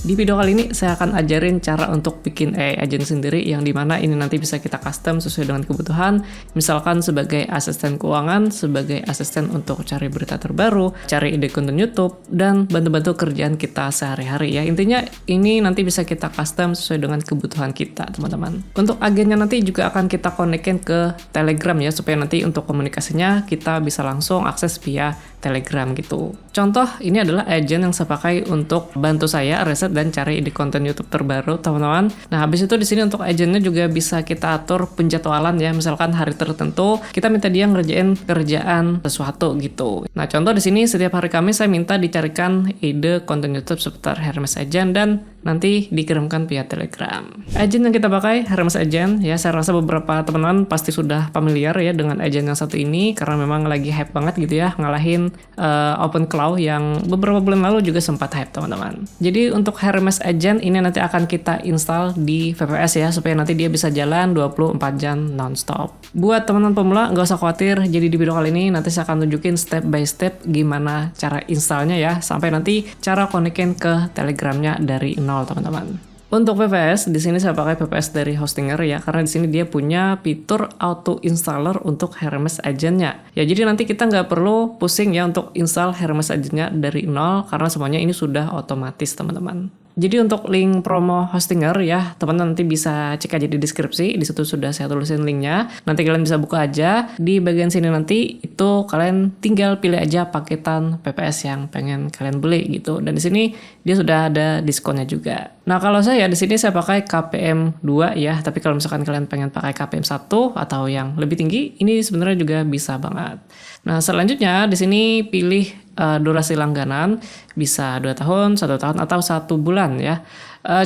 Di video kali ini saya akan ajarin cara untuk bikin AI agent sendiri yang dimana ini nanti bisa kita custom sesuai dengan kebutuhan. Misalkan sebagai asisten keuangan, sebagai asisten untuk cari berita terbaru, cari ide konten YouTube, dan bantu-bantu kerjaan kita sehari-hari ya. Intinya ini nanti bisa kita custom sesuai dengan kebutuhan kita, teman-teman. Untuk agennya nanti juga akan kita connect-in ke Telegram ya, supaya nanti untuk komunikasinya kita bisa langsung akses via Telegram gitu. Contoh, ini adalah agent yang saya pakai untuk bantu saya riset dan cari ide konten YouTube terbaru, teman-teman. Nah, habis itu di sini untuk agentnya juga bisa kita atur penjadwalan ya. Misalkan hari tertentu kita minta dia ngerjain kerjaan sesuatu gitu. Nah, contoh di sini setiap hari Kamis saya minta dicarikan ide konten YouTube seputar Hermes Agent dan nanti dikirimkan via Telegram. Agent yang kita pakai Hermes Agent ya, saya rasa beberapa teman-teman pasti sudah familiar ya dengan agent yang satu ini karena memang lagi hype banget gitu ya, ngalahin OpenClaw yang beberapa bulan lalu juga sempat hype, teman-teman. Jadi untuk Hermes Agent ini nanti akan kita install di VPS ya, supaya nanti dia bisa jalan 24 jam nonstop. Buat teman-teman pemula nggak usah khawatir, jadi di video kali ini nanti saya akan tunjukin step by step gimana cara installnya ya, sampai nanti cara connect-in ke Telegramnya dari nol, teman-teman. Untuk VPS, di sini saya pakai VPS dari Hostinger ya, karena di sini dia punya fitur auto installer untuk Hermes Agent-nya. Ya, jadi nanti kita nggak perlu pusing ya untuk install Hermes Agent-nya dari nol, karena semuanya ini sudah otomatis, teman-teman. Jadi untuk link promo Hostinger ya, teman-teman nanti bisa cek aja di deskripsi. Di situ sudah saya tulisin linknya. Nanti kalian bisa buka aja. Di bagian sini nanti itu kalian tinggal pilih aja paketan PPS yang pengen kalian beli gitu. Dan di sini dia sudah ada diskonnya juga. Nah, kalau saya di sini saya pakai KPM 2 ya. Tapi kalau misalkan kalian pengen pakai KPM 1 atau yang lebih tinggi, ini sebenarnya juga bisa banget. Nah, selanjutnya di sini pilih durasi langganan, bisa 2 tahun, 1 tahun, atau 1 bulan ya.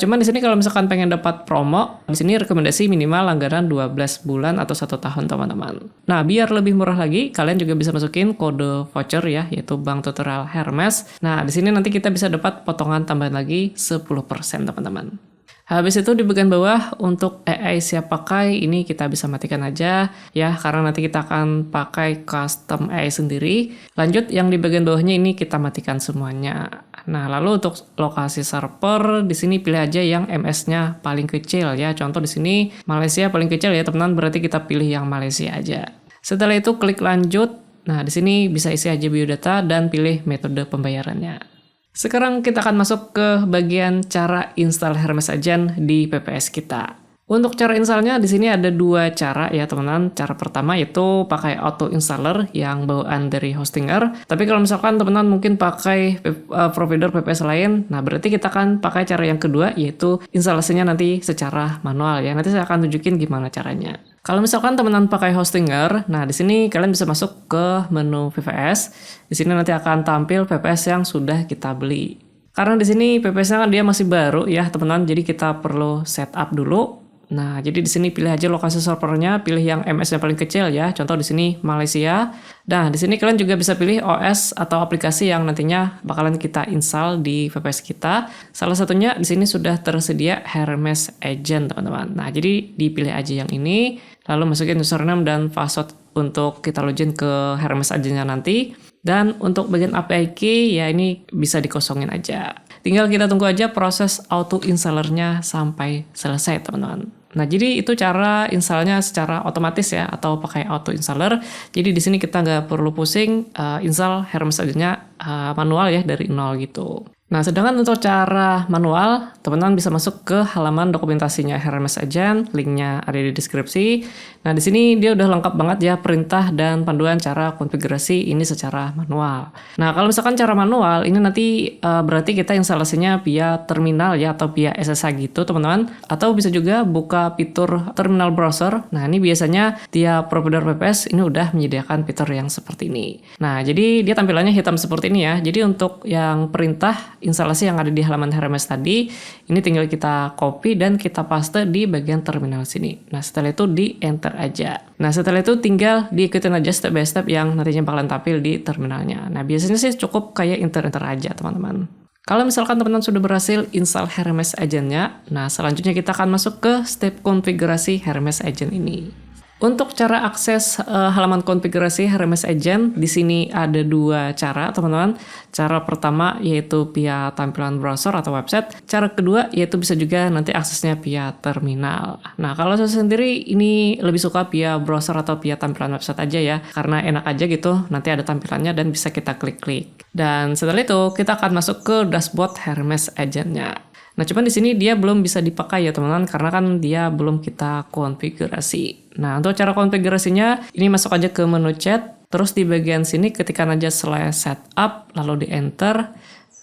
Cuman di sini kalau misalkan pengen dapat promo, di sini rekomendasi minimal langganan 12 bulan atau 1 tahun, teman-teman. Nah, biar lebih murah lagi, kalian juga bisa masukin kode voucher ya, yaitu Bank Tutorial Hermes. Nah, di sini nanti kita bisa dapat potongan tambahan lagi 10%, teman-teman. Habis itu di bagian bawah untuk AI siap pakai ini kita bisa matikan aja ya, karena nanti kita akan pakai custom AI sendiri. Lanjut yang di bagian bawahnya ini kita matikan semuanya. Nah, lalu untuk lokasi server di sini pilih aja yang MS-nya paling kecil ya. Contoh di sini Malaysia paling kecil ya, teman-teman, berarti kita pilih yang Malaysia aja. Setelah itu klik lanjut. Nah, di sini bisa isi aja biodata dan pilih metode pembayarannya. Sekarang kita akan masuk ke bagian cara install Hermes Agent di PPS kita. Untuk cara installnya di sini ada 2 cara ya, teman-teman. Cara pertama yaitu pakai auto installer yang bawaan dari Hostinger. Tapi kalau misalkan teman-teman mungkin pakai provider PPS lain, nah berarti kita akan pakai cara yang kedua yaitu instalasinya nanti secara manual ya. Nanti saya akan tunjukin gimana caranya. Kalau misalkan teman-teman pakai Hostinger, nah di sini kalian bisa masuk ke menu VPS. Di sini nanti akan tampil VPS yang sudah kita beli. Karena di sini VPS-nya kan dia masih baru ya, teman-teman. Jadi kita perlu setup dulu. Nah, jadi di sini pilih aja lokasi servernya, pilih yang MS-nya paling kecil ya. Contoh di sini Malaysia. Nah, di sini kalian juga bisa pilih OS atau aplikasi yang nantinya bakalan kita install di VPS kita. Salah satunya di sini sudah tersedia Hermes Agent, teman-teman. Nah, jadi dipilih aja yang ini, lalu masukin username dan password untuk kita login ke Hermes Agent-nya nanti. Dan untuk bagian API key ya ini bisa dikosongin aja. Tinggal kita tunggu aja proses auto installernya sampai selesai, teman-teman. Nah, jadi itu cara installnya secara otomatis ya, atau pakai auto installer. Jadi di sini kita nggak perlu pusing install Hermes Agent-nya manual ya dari nol gitu. Nah, sedangkan untuk cara manual, teman-teman bisa masuk ke halaman dokumentasinya Hermes Agent, linknya ada di deskripsi. Nah, di sini dia udah lengkap banget ya perintah dan panduan cara konfigurasi ini secara manual. Nah, kalau misalkan cara manual, ini nanti berarti kita instalasinya via terminal ya, atau via SSH gitu, teman-teman. Atau bisa juga buka fitur terminal browser. Nah, ini biasanya tiap provider VPS ini udah menyediakan fitur yang seperti ini. Nah, jadi dia tampilannya hitam seperti ini ya. Jadi untuk yang perintah instalasi yang ada di halaman Hermes tadi, ini tinggal kita copy dan kita paste di bagian terminal sini. Nah, setelah itu di enter aja. Nah, setelah itu tinggal diikutin aja step by step yang nantinya bakalan tampil di terminalnya. Nah, biasanya sih cukup kayak enter-enter aja, teman-teman. Kalau misalkan teman-teman sudah berhasil install Hermes Agent-nya, nah selanjutnya kita akan masuk ke step konfigurasi Hermes Agent ini. Untuk cara akses halaman konfigurasi HRMS Agent, di sini ada 2 cara, teman-teman. Cara pertama yaitu via tampilan browser atau website. Cara kedua yaitu bisa juga nanti aksesnya via terminal. Nah, kalau saya sendiri ini lebih suka via browser atau via tampilan website aja ya, karena enak aja gitu, nanti ada tampilannya dan bisa kita klik-klik. Dan setelah itu, kita akan masuk ke dashboard HRMS Agent-nya. Nah, cuman di sini dia belum bisa dipakai ya teman-teman, karena kan dia belum kita konfigurasi. Nah, untuk cara konfigurasinya, ini masuk aja ke menu chat, terus di bagian sini ketikkan aja /setup, lalu di enter.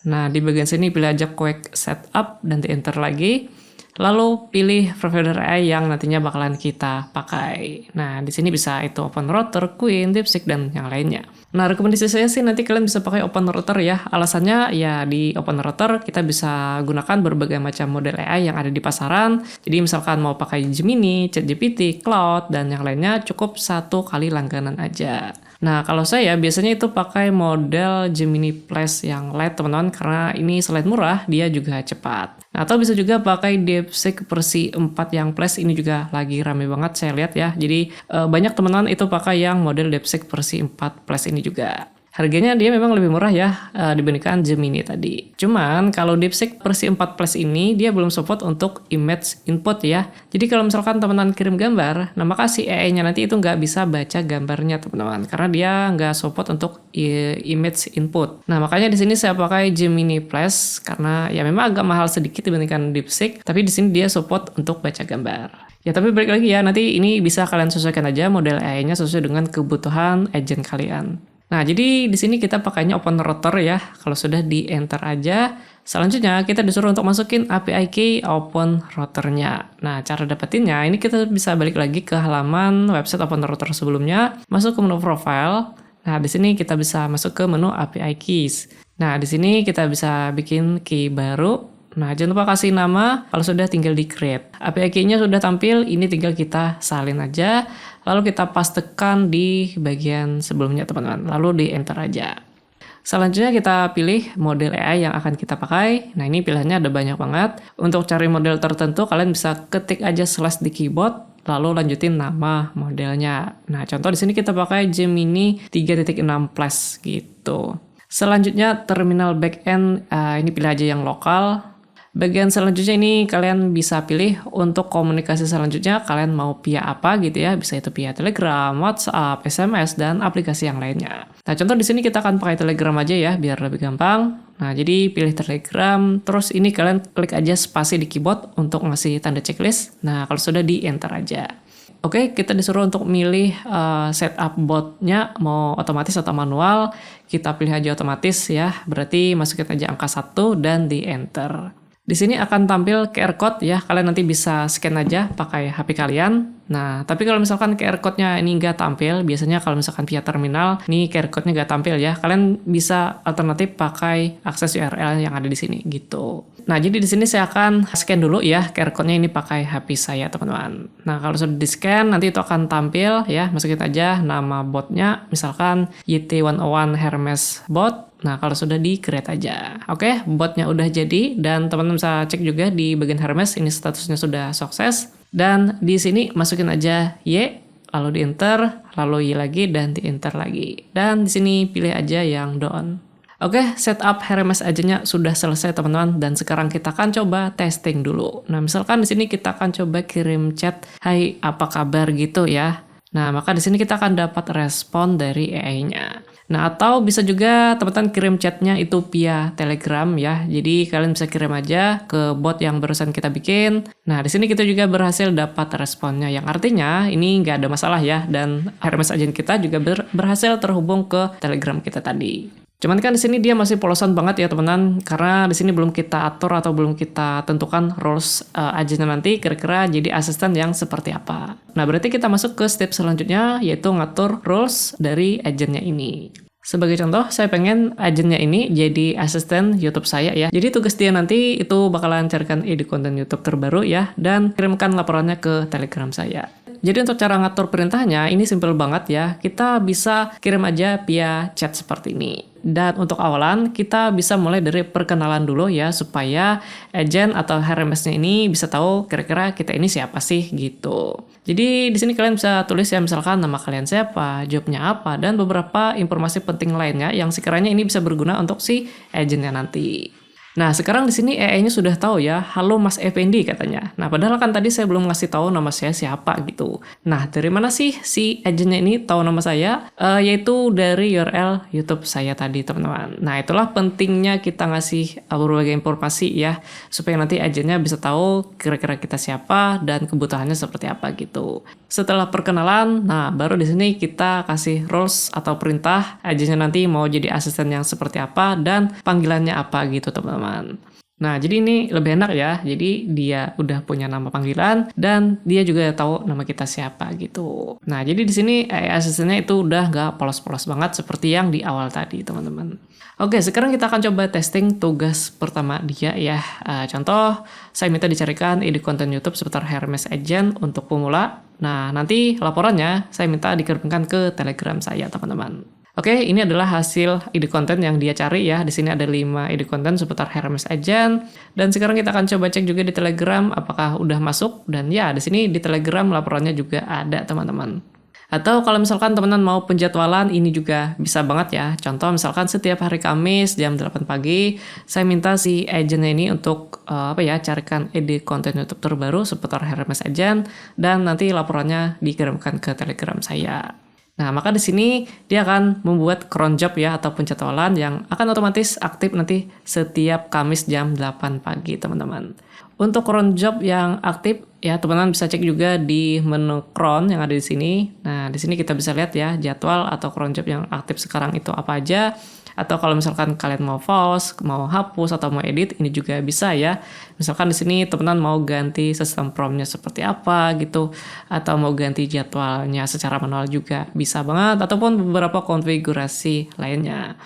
Nah, di bagian sini pilih aja quick setup, dan di enter lagi. Lalu pilih provider AI yang nantinya bakalan kita pakai. Nah, di sini bisa itu OpenRouter, Queen, DeepSeek, dan yang lainnya. Nah, rekomendasi saya sih nanti kalian bisa pakai OpenRouter ya. Alasannya ya di OpenRouter kita bisa gunakan berbagai macam model AI yang ada di pasaran. Jadi misalkan mau pakai Gemini, ChatGPT, Claude, dan yang lainnya cukup 1 kali langganan aja. Nah, kalau saya biasanya itu pakai model Gemini Plus yang Lite teman-teman, karena ini selain murah, dia juga cepat. Nah, atau bisa juga pakai DeepSeek versi 4 yang Plus, ini juga lagi rame banget saya lihat ya. Jadi banyak teman-teman itu pakai yang model DeepSeek versi 4 Plus ini juga. Harganya dia memang lebih murah ya dibandingkan Gemini tadi. Cuman kalau DeepSeek versi 4 Plus ini dia belum support untuk image input ya. Jadi kalau misalkan teman-teman kirim gambar, nah maka si AI-nya nanti itu nggak bisa baca gambarnya teman-teman. Karena dia nggak support untuk image input. Nah makanya di sini saya pakai Gemini Plus karena ya memang agak mahal sedikit dibandingkan DeepSeek. Tapi di sini dia support untuk baca gambar. Ya tapi balik lagi ya, nanti ini bisa kalian sesuaikan aja model AI-nya sesuai dengan kebutuhan agent kalian. Nah, jadi di sini kita pakainya OpenRouter ya. Kalau sudah di enter aja, selanjutnya kita disuruh untuk masukin API key OpenRouter-nya. Nah, cara dapetinnya ini kita bisa balik lagi ke halaman website OpenRouter sebelumnya, masuk ke menu profile. Nah, di sini kita bisa masuk ke menu API keys. Nah, di sini kita bisa bikin key baru. Nah, jangan lupa kasih nama, kalau sudah tinggal di create. API key-nya sudah tampil, ini tinggal kita salin aja, lalu kita pastekan di bagian sebelumnya teman-teman, lalu di enter aja. Selanjutnya kita pilih model AI yang akan kita pakai. Nah, ini pilihannya ada banyak banget. Untuk cari model tertentu, kalian bisa ketik aja / di keyboard, lalu lanjutin nama modelnya. Nah, contoh di sini kita pakai Gemini 3.6 Plus gitu. Selanjutnya terminal backend, ini pilih aja yang lokal. Bagian selanjutnya ini kalian bisa pilih untuk komunikasi selanjutnya kalian mau via apa gitu ya, bisa itu via Telegram, WhatsApp, SMS, dan aplikasi yang lainnya. Nah contoh di sini kita akan pakai Telegram aja ya biar lebih gampang. Nah jadi pilih Telegram, terus ini kalian klik aja spasi di keyboard untuk ngasih tanda checklist. Nah kalau sudah di enter aja. Oke, kita disuruh untuk milih setup botnya mau otomatis atau manual. Kita pilih aja otomatis ya, berarti masukin aja angka 1 dan di enter. Di sini akan tampil QR code ya, kalian nanti bisa scan aja pakai HP kalian. Nah, tapi kalau misalkan QR code-nya ini nggak tampil, biasanya kalau misalkan via terminal, ini QR code-nya nggak tampil ya, kalian bisa alternatif pakai akses URL yang ada di sini gitu. Nah, jadi di sini saya akan scan dulu ya, QR code-nya ini pakai HP saya teman-teman. Nah, kalau sudah di-scan, nanti itu akan tampil ya, masukin aja nama botnya, misalkan YT101 Hermes Bot. Nah, kalau sudah di-create aja. Oke, botnya udah jadi dan teman-teman bisa cek juga di bagian Hermes ini statusnya sudah sukses. Dan di sini masukin aja Y, lalu di-enter, lalu Y lagi dan di-enter lagi. Dan di sini pilih aja yang done. Oke, setup Hermes agentnya sudah selesai teman-teman dan sekarang kita akan coba testing dulu. Nah, misalkan di sini kita akan coba kirim chat, "Hai, apa kabar?" gitu ya. Nah, maka di sini kita akan dapat respon dari AI-nya. Nah, atau bisa juga teman-teman kirim chatnya itu via Telegram ya. Jadi kalian bisa kirim aja ke bot yang barusan kita bikin. Nah, di sini kita juga berhasil dapat responnya. Yang artinya ini nggak ada masalah ya. Dan Hermes agent kita juga berhasil terhubung ke Telegram kita tadi. Cuman kan di sini dia masih polosan banget ya teman-teman, karena di sini belum kita atur atau belum kita tentukan roles agentnya nanti kira-kira jadi asisten yang seperti apa. Nah berarti kita masuk ke step selanjutnya yaitu ngatur roles dari agentnya ini. Sebagai contoh, saya pengen agentnya ini jadi asisten YouTube saya ya. Jadi tugas dia nanti itu bakalan carikan ide konten YouTube terbaru ya, dan kirimkan laporannya ke Telegram saya. Jadi untuk cara ngatur perintahnya ini simple banget ya. Kita bisa kirim aja via chat seperti ini. Dan untuk awalan kita bisa mulai dari perkenalan dulu ya supaya agent atau HRMS-nya ini bisa tahu kira-kira kita ini siapa sih gitu. Jadi di sini kalian bisa tulis ya misalkan nama kalian siapa, jobnya apa, dan beberapa informasi penting lainnya yang sekiranya ini bisa berguna untuk si agentnya nanti. Nah, sekarang di sini AI-nya sudah tahu ya, halo Mas Effendi katanya. Nah, padahal kan tadi saya belum ngasih tahu nama saya siapa gitu. Nah, dari mana sih si agentnya ini tahu nama saya? Yaitu dari URL YouTube saya tadi, teman-teman. Nah, itulah pentingnya kita ngasih berbagai informasi ya, supaya nanti agentnya bisa tahu kira-kira kita siapa dan kebutuhannya seperti apa gitu. Setelah perkenalan, nah baru di sini kita kasih roles atau perintah agentnya nanti mau jadi asisten yang seperti apa dan panggilannya apa gitu, teman-teman. Nah, jadi ini lebih enak ya. Jadi dia udah punya nama panggilan dan dia juga tahu nama kita siapa gitu. Nah, jadi di sini AI asistennya itu udah nggak polos-polos banget seperti yang di awal tadi, teman-teman. Oke, sekarang kita akan coba testing tugas pertama dia ya. Contoh, saya minta dicarikan ide konten YouTube seputar Hermes Agent untuk pemula. Nah, nanti laporannya saya minta dikirimkan ke Telegram saya, teman-teman. Oke, ini adalah hasil ide konten yang dia cari ya. Di sini ada 5 ide konten seputar Hermes Agent. Dan sekarang kita akan coba cek juga di Telegram apakah udah masuk. Dan ya, di sini di Telegram laporannya juga ada, teman-teman. Atau kalau misalkan teman-teman mau penjadwalan, ini juga bisa banget ya. Contoh misalkan setiap hari Kamis jam 8 pagi, saya minta si agentnya ini untuk carikan ide konten YouTube terbaru seputar Hermes Agent dan nanti laporannya dikirimkan ke Telegram saya. Nah, maka di sini dia akan membuat cron job ya atau penjadwalan yang akan otomatis aktif nanti setiap Kamis jam 8 pagi, teman-teman. Untuk cron job yang aktif ya, teman-teman bisa cek juga di menu cron yang ada di sini. Nah, di sini kita bisa lihat ya jadwal atau cron job yang aktif sekarang itu apa aja. Atau kalau misalkan kalian mau pause, mau hapus atau mau edit, ini juga bisa ya. Misalkan di sini teman-teman mau ganti sistem prompt-nya seperti apa gitu, atau mau ganti jadwalnya secara manual juga bisa banget, ataupun beberapa konfigurasi lainnya.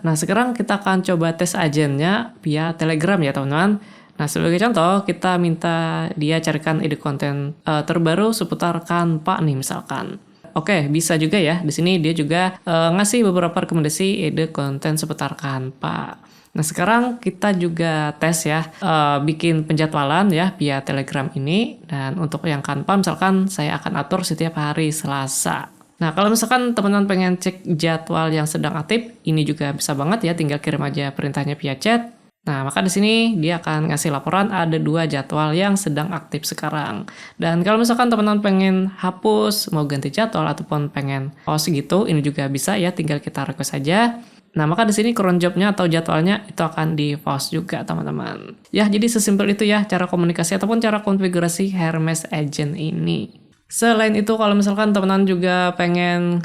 Nah, sekarang kita akan coba tes agentnya via Telegram ya, teman-teman. Nah, sebagai contoh, kita minta dia carikan ide konten terbaru seputar Canva nih misalkan. Oke, bisa juga ya. Di sini dia juga ngasih beberapa rekomendasi ide konten seputar Canva. Nah, sekarang kita juga tes ya, bikin penjadwalan ya via Telegram ini. Dan untuk yang Canva misalkan saya akan atur setiap hari Selasa. Nah, kalau misalkan teman-teman pengen cek jadwal yang sedang aktif, ini juga bisa banget ya, tinggal kirim aja perintahnya via chat. Nah, maka di sini dia akan ngasih laporan ada 2 jadwal yang sedang aktif sekarang. Dan kalau misalkan teman-teman pengen hapus, mau ganti jadwal, ataupun pengen pause gitu, ini juga bisa ya, tinggal kita request aja. Nah, maka di sini cron job-nya atau jadwalnya itu akan di pause juga, teman-teman. Ya, jadi sesimpel itu ya cara komunikasi ataupun cara konfigurasi Hermes Agent ini. Selain itu, kalau misalkan teman-teman juga pengen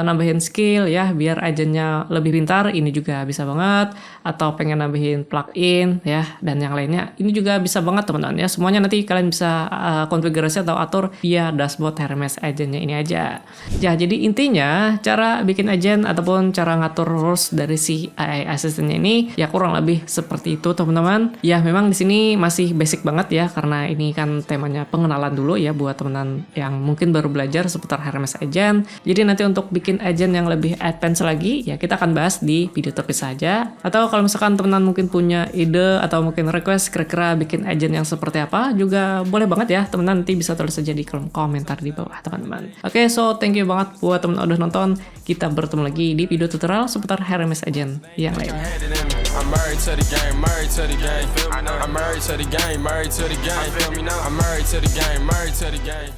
nambahin skill ya, biar agentnya lebih pintar, ini juga bisa banget. Atau pengen nambahin plugin ya, dan yang lainnya, ini juga bisa banget teman-teman ya. Semuanya nanti kalian bisa konfigurasi atau atur via dashboard Hermes agentnya ini aja. Ya, jadi intinya cara bikin agent ataupun cara ngatur rules dari si AI Assistant-nya ini ya kurang lebih seperti itu, teman-teman. Ya, memang di sini masih basic banget ya, karena ini kan temanya pengenalan dulu ya buat teman-teman yang mungkin baru belajar seputar Hermes Agent. Jadi nanti untuk bikin agent yang lebih advance lagi, ya kita akan bahas di video terpisah saja. Atau kalau misalkan teman-teman mungkin punya ide atau mungkin request kira-kira bikin agent yang seperti apa, juga boleh banget ya teman-teman, nanti bisa tulis aja di kolom komentar di bawah, teman-teman. Oke, so thank you banget buat teman-teman udah nonton. Kita bertemu lagi di video tutorial seputar Hermes Agent yang lainnya. I'm married to the game, married to the game. I'm married to the game, married to the game. I'm married to the game, married to the game.